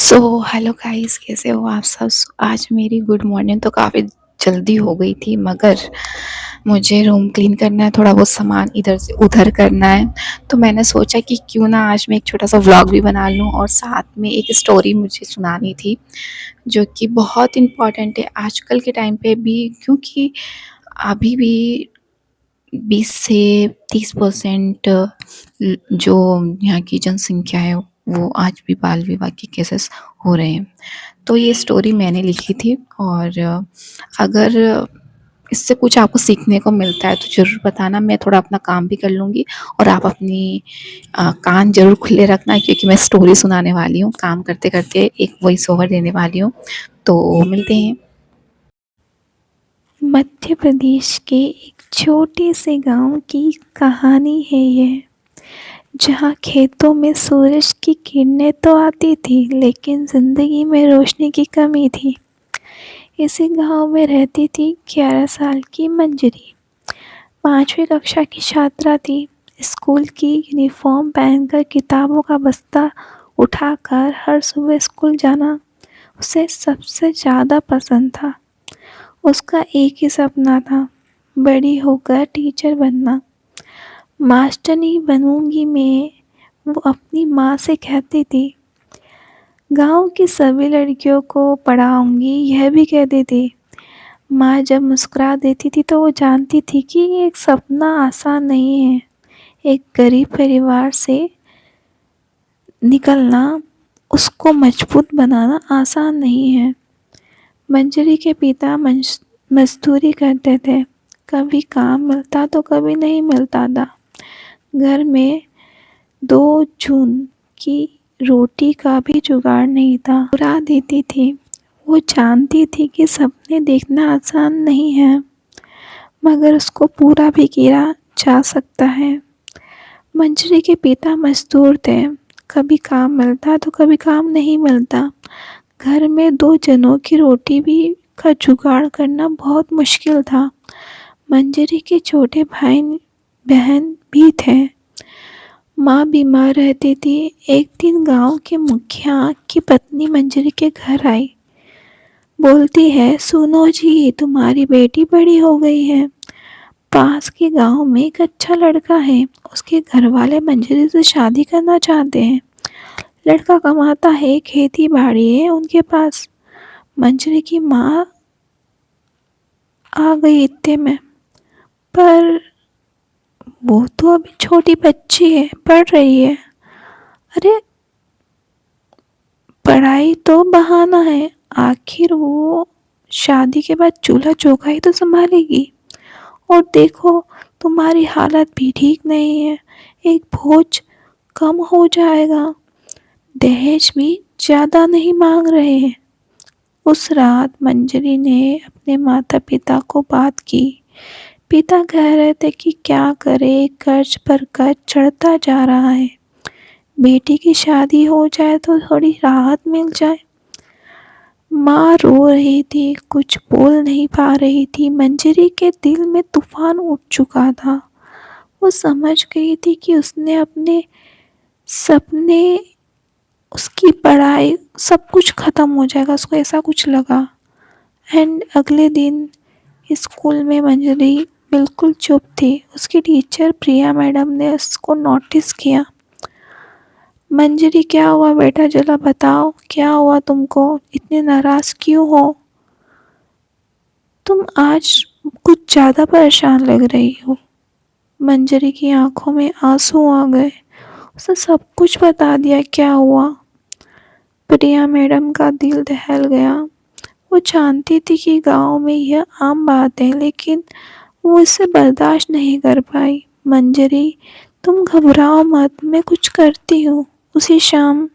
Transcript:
So hello guys, कैसे हो आप सब। आज मेरी गुड मॉर्निंग तो काफ़ी जल्दी हो गई थी, मगर मुझे रूम क्लीन करना है, थोड़ा बहुत सामान इधर से उधर करना है। तो मैंने सोचा कि क्यों ना आज मैं एक छोटा सा व्लॉग भी बना लूँ और साथ में एक स्टोरी मुझे सुनानी थी जो कि बहुत इम्पॉर्टेंट है आजकल के टाइम पे भी, क्योंकि अभी भी 20 से 30% जो यहाँ की जनसंख्या है वो आज भी बाल विवाह के केसेस हो रहे हैं। तो ये स्टोरी मैंने लिखी थी, और अगर इससे कुछ आपको सीखने को मिलता है तो ज़रूर बताना। मैं थोड़ा अपना काम भी कर लूँगी और आप अपनी कान ज़रूर खुले रखना, क्योंकि मैं स्टोरी सुनाने वाली हूँ, काम करते करते एक वॉइस ओवर देने वाली हूँ। तो मिलते हैं। मध्य प्रदेश के एक छोटे से गांव की कहानी है यह, जहां खेतों में सूरज की किरणें तो आती थी, लेकिन जिंदगी में रोशनी की कमी थी। इसी गांव में रहती थी 11 साल की मंजरी। 5वीं कक्षा की छात्रा थी। स्कूल की यूनिफॉर्म पहनकर किताबों का बस्ता उठाकर हर सुबह स्कूल जाना उसे सबसे ज़्यादा पसंद था। उसका एक ही सपना था, बड़ी होकर टीचर बनना। मास्टरनी बनूंगी मैं, वो अपनी माँ से कहती थी। गांव की सभी लड़कियों को पढ़ाऊंगी, यह भी कहती थी। माँ जब मुस्कुरा देती थी तो वो जानती थी कि ये एक सपना आसान नहीं है। एक गरीब परिवार से निकलना, उसको मजबूत बनाना आसान नहीं है। मंजरी के पिता मजदूरी करते थे। कभी काम मिलता तो कभी नहीं मिलता था। घर में 2 जून की रोटी का भी जुगाड़ नहीं था। बुरा देती थी। वो जानती थी कि सपने देखना आसान नहीं है, मगर उसको पूरा भी किया जा सकता है। मंजरी के पिता मजदूर थे। कभी काम मिलता तो कभी काम नहीं मिलता। घर में 2 जनों की रोटी भी का जुगाड़ करना बहुत मुश्किल था। मंजरी के छोटे भाई बहन भी थे। माँ बीमार रहती थी। एक दिन गांव के मुखिया की पत्नी मंजरी के घर आई। बोलती है, सुनो जी, तुम्हारी बेटी बड़ी हो गई है। पास के गांव में एक अच्छा लड़का है, उसके घर वाले मंजरी से शादी करना चाहते हैं। लड़का कमाता है, खेती बाड़ी है उनके पास। मंजरी की माँ आ गई इत्ते में, पर वो तो अभी छोटी बच्ची है, पढ़ रही है। अरे, पढ़ाई तो बहाना है, आखिर वो शादी के बाद चूल्हा चौका ही तो संभालेगी। और देखो, तुम्हारी हालत भी ठीक नहीं है, एक बोझ कम हो जाएगा। दहेज भी ज़्यादा नहीं मांग रहे हैं। उस रात मंजरी ने अपने माता पिता को बात की। पिता कह रहे थे कि क्या करे, कर्ज पर कर्ज चढ़ता जा रहा है। बेटी की शादी हो जाए तो थोड़ी राहत मिल जाए। माँ रो रही थी, कुछ बोल नहीं पा रही थी। मंजरी के दिल में तूफान उठ चुका था। वो समझ गई थी कि उसने अपने सपने, उसकी पढ़ाई, सब कुछ ख़त्म हो जाएगा। उसको ऐसा कुछ लगा। एंड अगले दिन स्कूल में मंजरी बिल्कुल चुप थी। उसकी टीचर प्रिया मैडम ने उसको नोटिस किया। मंजरी, क्या हुआ बेटा, जरा बताओ, क्या हुआ तुमको, इतने नाराज़ क्यों हो? तुम आज कुछ ज़्यादा परेशान लग रही हो। मंजरी की आंखों में आंसू आ गए। उसने सब कुछ बता दिया क्या हुआ। प्रिया मैडम का दिल दहल गया। वो जानती थी कि गांव में यह आम बात है, लेकिन वो इसे बर्दाश्त नहीं कर पाई। मंजरी, तुम घबराओ मत, मैं कुछ करती हूँ। उसी शाम